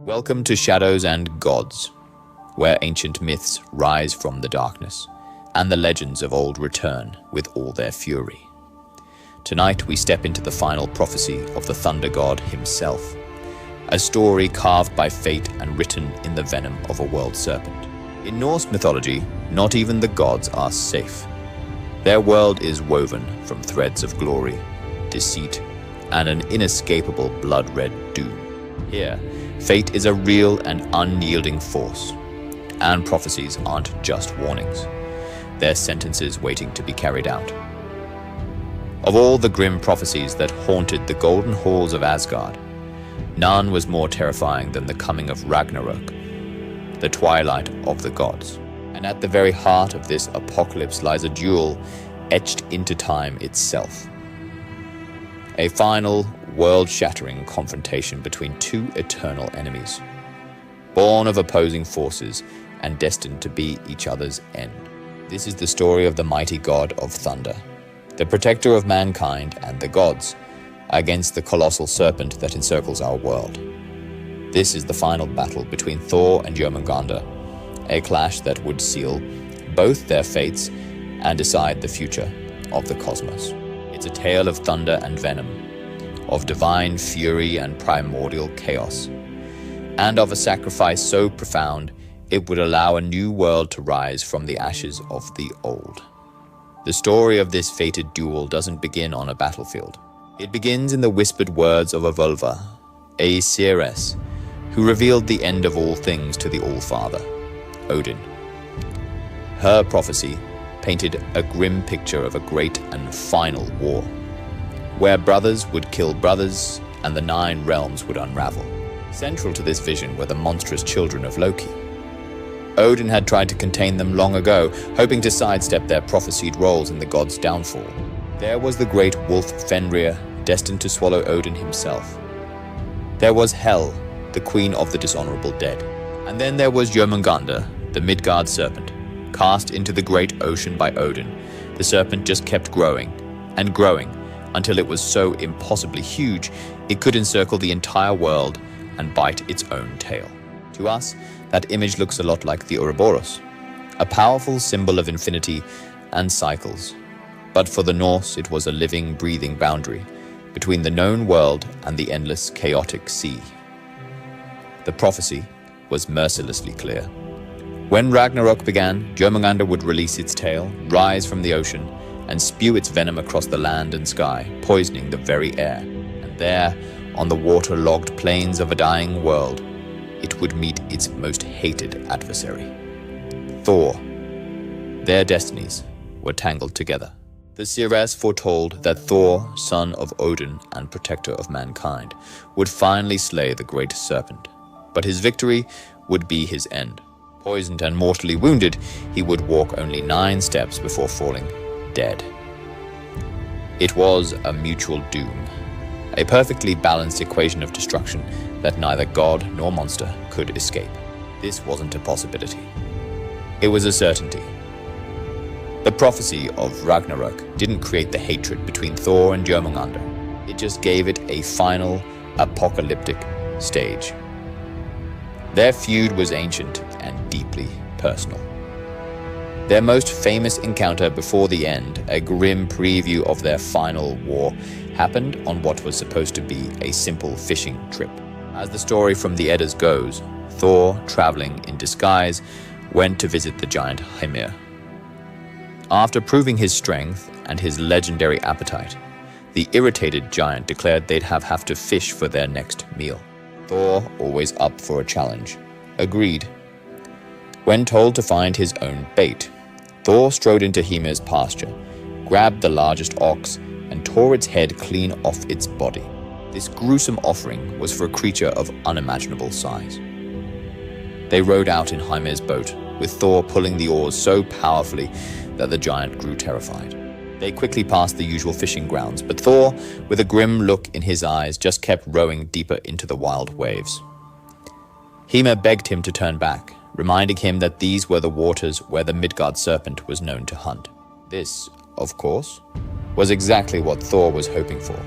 Welcome to Shadows and Gods, where ancient myths rise from the darkness, and the legends of old return with all their fury. Tonight we step into the final prophecy of the thunder god himself, a story carved by fate and written in the venom of a world serpent. In Norse mythology, not even the gods are safe. Their world is woven from threads of glory, deceit, and an inescapable blood-red doom. Here, fate is a real and unyielding force, and prophecies aren't just warnings. They're sentences waiting to be carried out. Of all the grim prophecies that haunted the golden halls of Asgard, none was more terrifying than the coming of Ragnarök, the twilight of the gods. And at the very heart of this apocalypse lies a duel etched into time itself. A final, world-shattering confrontation between two eternal enemies, born of opposing forces and destined to be each other's end. This is the story of the mighty god of thunder, the protector of mankind and the gods, against the colossal serpent that encircles our world. This is the final battle between Thor and Jörmungandr, a clash that would seal both their fates and decide the future of the cosmos. It's a tale of thunder and venom, of divine fury and primordial chaos, and of a sacrifice so profound it would allow a new world to rise from the ashes of the old. The story of this fated duel doesn't begin on a battlefield. It begins in the whispered words of a Volva, a seeress, who revealed the end of all things to the All-Father, Odin. Her prophecy painted a grim picture of a great and final war, where brothers would kill brothers and the 9 realms would unravel. Central to this vision were the monstrous children of Loki. Odin had tried to contain them long ago, hoping to sidestep their prophesied roles in the gods' downfall. There was the great wolf Fenrir, destined to swallow Odin himself. There was Hel, the queen of the dishonorable dead. And then there was Jormungandr, the Midgard serpent. Cast into the great ocean by Odin, the serpent just kept growing and growing until it was so impossibly huge it could encircle the entire world and bite its own tail. To us, that image looks a lot like the Ouroboros, a powerful symbol of infinity and cycles. But for the Norse, it was a living, breathing boundary between the known world and the endless, chaotic sea. The prophecy was mercilessly clear. When Ragnarok began, Jormungandr would release its tail, rise from the ocean, and spew its venom across the land and sky, poisoning the very air. And there, on the water-logged plains of a dying world, it would meet its most hated adversary, Thor. Their destinies were tangled together. The seeress foretold that Thor, son of Odin and protector of mankind, would finally slay the great serpent, but his victory would be his end. Poisoned and mortally wounded, he would walk only 9 steps before falling dead. It was a mutual doom, a perfectly balanced equation of destruction that neither god nor monster could escape. This wasn't a possibility. It was a certainty. The prophecy of Ragnarök didn't create the hatred between Thor and Jormungandr. It just gave it a final, apocalyptic stage. Their feud was ancient and deeply personal. Their most famous encounter before the end, a grim preview of their final war, happened on what was supposed to be a simple fishing trip. As the story from the Eddas goes, Thor, traveling in disguise, went to visit the giant Hymir. After proving his strength and his legendary appetite, the irritated giant declared they'd have to fish for their next meal. Thor, always up for a challenge, agreed. When told to find his own bait, Thor strode into Hymir's pasture, grabbed the largest ox, and tore its head clean off its body. This gruesome offering was for a creature of unimaginable size. They rowed out in Hymir's boat, with Thor pulling the oars so powerfully that the giant grew terrified. They quickly passed the usual fishing grounds, but Thor, with a grim look in his eyes, just kept rowing deeper into the wild waves. Hymir begged him to turn back, reminding him that these were the waters where the Midgard serpent was known to hunt. This, of course, was exactly what Thor was hoping for.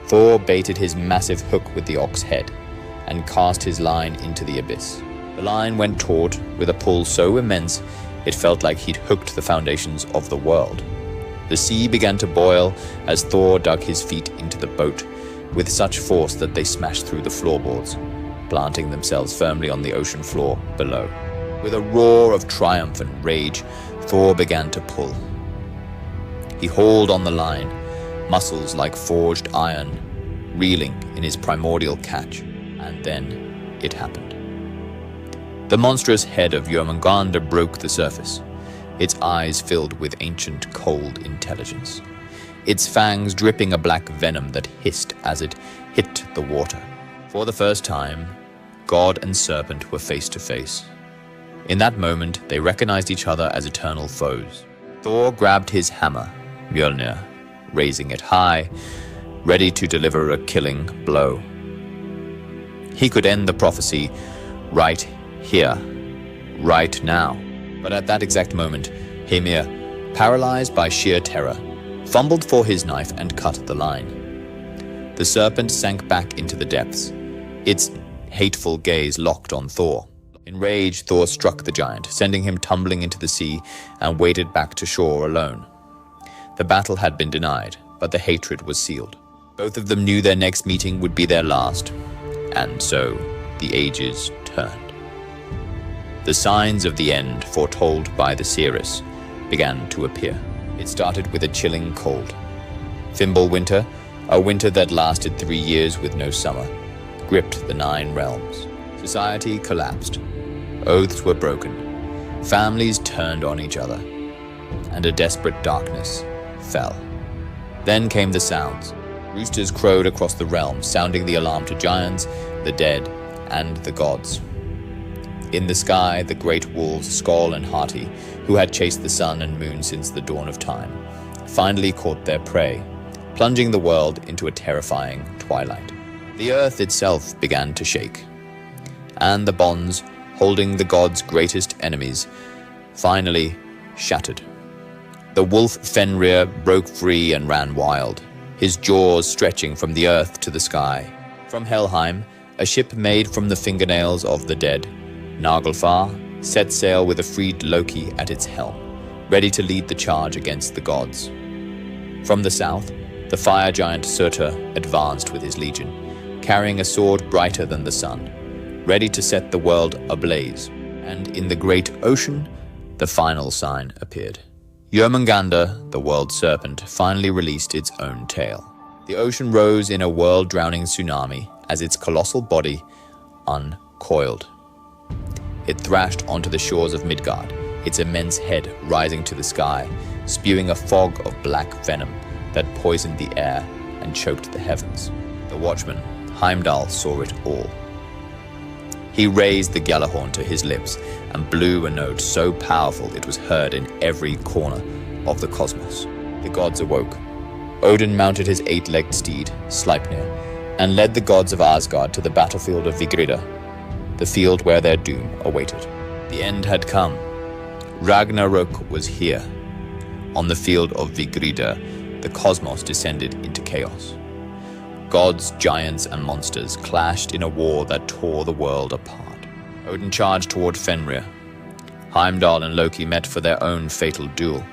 Thor baited his massive hook with the ox head, and cast his line into the abyss. The line went taut with a pull so immense it felt like he'd hooked the foundations of the world. The sea began to boil as Thor dug his feet into the boat with such force that they smashed through the floorboards, planting themselves firmly on the ocean floor below. With a roar of triumph and rage, Thor began to pull. He hauled on the line, muscles like forged iron, reeling in his primordial catch, and then it happened. The monstrous head of Jormungandr broke the surface, its eyes filled with ancient cold intelligence, its fangs dripping a black venom that hissed as it hit the water. For the first time, God and Serpent were face to face. In that moment, they recognized each other as eternal foes. Thor grabbed his hammer, Mjolnir, raising it high, ready to deliver a killing blow. He could end the prophecy right here, right now. But at that exact moment, Hymir, paralyzed by sheer terror, fumbled for his knife and cut the line. The serpent sank back into the depths, its hateful gaze locked on Thor. In rage, Thor struck the giant, sending him tumbling into the sea, and waded back to shore alone. The battle had been denied, but the hatred was sealed. Both of them knew their next meeting would be their last, and so the ages turned. The signs of the end, foretold by the seeress, began to appear. It started with a chilling cold. Fimbulwinter, a winter that lasted 3 years with no summer, gripped the 9 realms. Society collapsed. Oaths were broken. Families turned on each other. And a desperate darkness fell. Then came the sounds. Roosters crowed across the realms, sounding the alarm to giants, the dead, and the gods. In the sky, the great wolves, Skoll and Hati, who had chased the sun and moon since the dawn of time, finally caught their prey, plunging the world into a terrifying twilight. The earth itself began to shake, and the bonds holding the gods' greatest enemies finally shattered. The wolf Fenrir broke free and ran wild, his jaws stretching from the earth to the sky. From Helheim, a ship made from the fingernails of the dead, Naglfar, set sail with a freed Loki at its helm, ready to lead the charge against the gods. From the south, the fire giant Surtur advanced with his legion, carrying a sword brighter than the sun, ready to set the world ablaze. And in the great ocean, the final sign appeared. Jormungandr, the world serpent, finally released its own tail. The ocean rose in a world-drowning tsunami as its colossal body uncoiled. It thrashed onto the shores of Midgard, its immense head rising to the sky, spewing a fog of black venom that poisoned the air and choked the heavens. The watchman, Heimdall, saw it all. He raised the Gjallarhorn to his lips and blew a note so powerful it was heard in every corner of the cosmos. The gods awoke. Odin mounted his 8-legged steed, Sleipnir, and led the gods of Asgard to the battlefield of Vigridr, the field where their doom awaited. The end had come. Ragnarök was here. On the field of Vigridr, the cosmos descended into chaos. Gods, giants, and monsters clashed in a war that tore the world apart. Odin charged toward Fenrir. Heimdall and Loki met for their own fatal duel.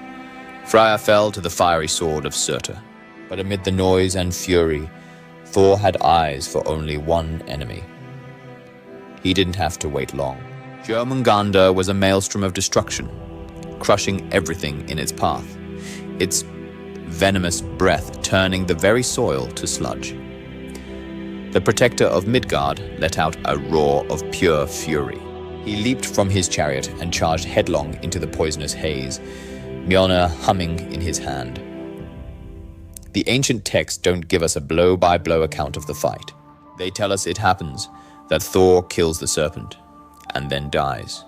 Freya fell to the fiery sword of Surtur. But amid the noise and fury, Thor had eyes for only one enemy. He didn't have to wait long. Jormungandr was a maelstrom of destruction, crushing everything in its path, its venomous breath turning the very soil to sludge. The protector of Midgard let out a roar of pure fury. He leaped from his chariot and charged headlong into the poisonous haze, Mjolnir humming in his hand. The ancient texts don't give us a blow-by-blow account of the fight. They tell us it happens, that Thor kills the serpent, and then dies.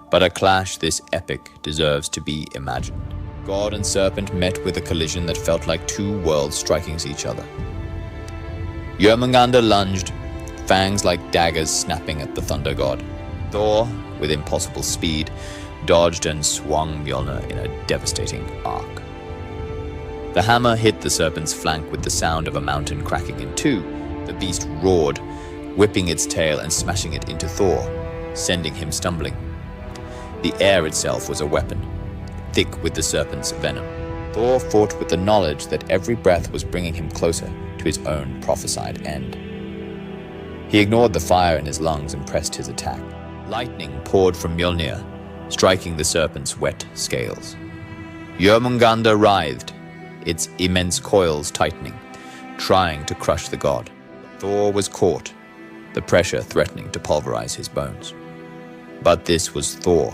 But a clash this epic deserves to be imagined. God and serpent met with a collision that felt like 2 worlds striking each other. Jormungandr lunged, fangs like daggers snapping at the thunder god. Thor, with impossible speed, dodged and swung Mjolnir in a devastating arc. The hammer hit the serpent's flank with the sound of a mountain cracking in two. The beast roared, whipping its tail and smashing it into Thor, sending him stumbling. The air itself was a weapon, thick with the serpent's venom. Thor fought with the knowledge that every breath was bringing him closer to his own prophesied end. He ignored the fire in his lungs and pressed his attack. Lightning poured from Mjolnir, striking the serpent's wet scales. Jormungandr writhed, its immense coils tightening, trying to crush the god. Thor was caught, the pressure threatening to pulverize his bones. But this was Thor.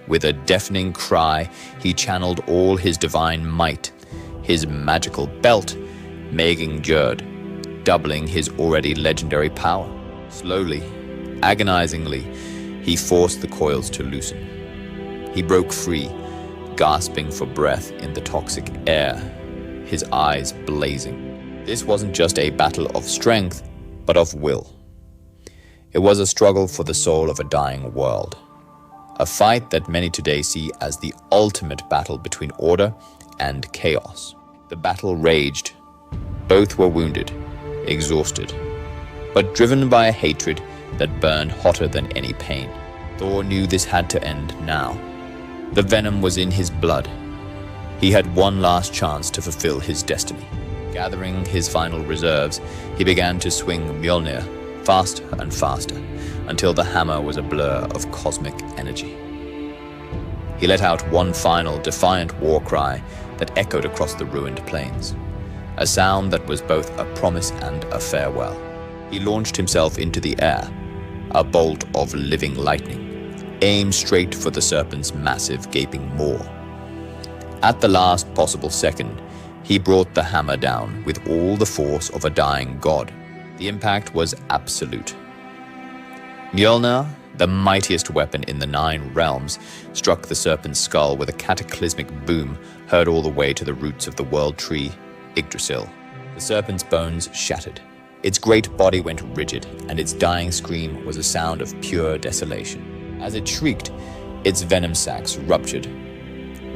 With a deafening cry, he channeled all his divine might, his magical belt, making Jörd, doubling his already legendary power. Slowly, agonizingly, he forced the coils to loosen. He broke free, gasping for breath in the toxic air, his eyes blazing. This wasn't just a battle of strength, but of will. It was a struggle for the soul of a dying world. A fight that many today see as the ultimate battle between order and chaos. The battle raged. Both were wounded, exhausted, but driven by a hatred that burned hotter than any pain. Thor knew this had to end now. The venom was in his blood. He had one last chance to fulfill his destiny. Gathering his final reserves, he began to swing Mjolnir faster and faster, until the hammer was a blur of cosmic energy. He let out one final defiant war cry that echoed across the ruined plains, a sound that was both a promise and a farewell. He launched himself into the air, a bolt of living lightning, aimed straight for the serpent's massive gaping maw. At the last possible second, he brought the hammer down with all the force of a dying god. The impact was absolute. Mjolnir, the mightiest weapon in the 9 realms, struck the serpent's skull with a cataclysmic boom heard all the way to the roots of the world tree, Yggdrasil. The serpent's bones shattered. Its great body went rigid, and its dying scream was a sound of pure desolation. As it shrieked, its venom sacs ruptured,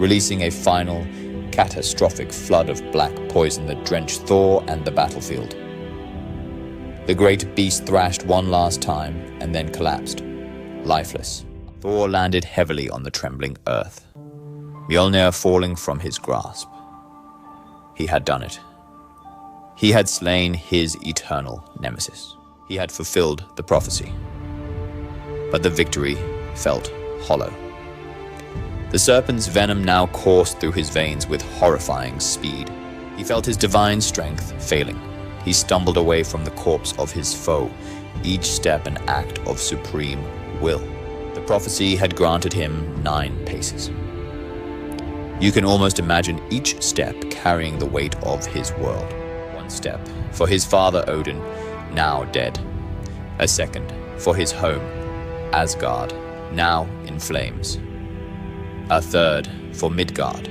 releasing a final, catastrophic flood of black poison that drenched Thor and the battlefield. The great beast thrashed one last time and then collapsed, lifeless. Thor landed heavily on the trembling earth, Mjolnir falling from his grasp. He had done it. He had slain his eternal nemesis. He had fulfilled the prophecy. But the victory felt hollow. The serpent's venom now coursed through his veins with horrifying speed. He felt his divine strength failing. He stumbled away from the corpse of his foe, each step an act of supreme will. The prophecy had granted him 9 paces. You can almost imagine each step carrying the weight of his world. One step for his father Odin, now dead. A second for his home, Asgard, now in flames. A third for Midgard,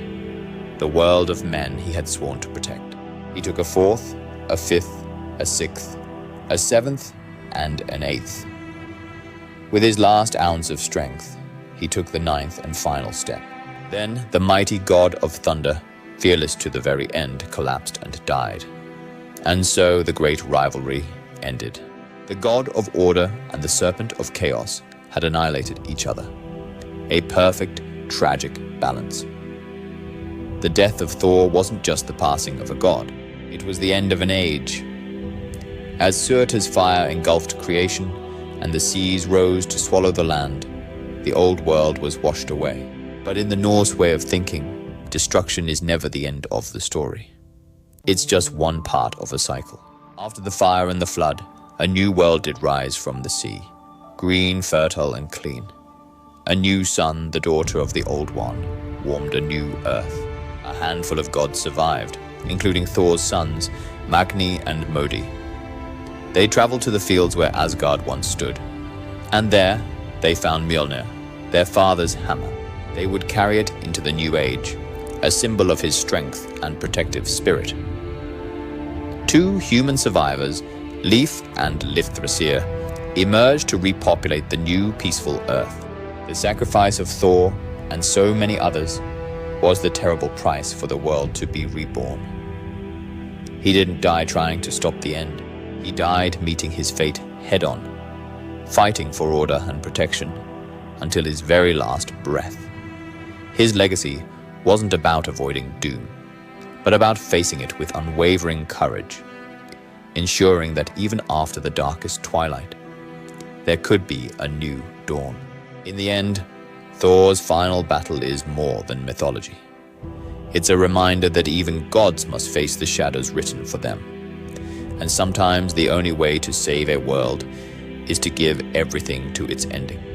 the world of men he had sworn to protect. He took a 4th, a 5th, a 6th, a 7th, and an 8th. With his last ounce of strength, he took the 9th and final step. Then the mighty god of thunder, fearless to the very end, collapsed and died. And so the great rivalry ended. The god of order and the serpent of chaos had annihilated each other. A perfect, tragic balance. The death of Thor wasn't just the passing of a god. It was the end of an age. As Surtur's fire engulfed creation and the seas rose to swallow the land, the old world was washed away. But in the Norse way of thinking, destruction is never the end of the story. It's just one part of a cycle. After the fire and the flood, a new world did rise from the sea, green, fertile, and clean. A new sun, the daughter of the Old One, warmed a new earth. A handful of gods survived, including Thor's sons, Magni and Modi. They traveled to the fields where Asgard once stood, and there they found Mjolnir, their father's hammer. They would carry it into the new age, a symbol of his strength and protective spirit. 2 human survivors, Leif and Lifthrasir, emerged to repopulate the new peaceful earth. The sacrifice of Thor and so many others was the terrible price for the world to be reborn. He didn't die trying to stop the end. He died meeting his fate head-on, fighting for order and protection until his very last breath. His legacy wasn't about avoiding doom, but about facing it with unwavering courage, ensuring that even after the darkest twilight, there could be a new dawn. In the end, Thor's final battle is more than mythology. It's a reminder that even gods must face the shadows written for them. And sometimes the only way to save a world is to give everything to its ending.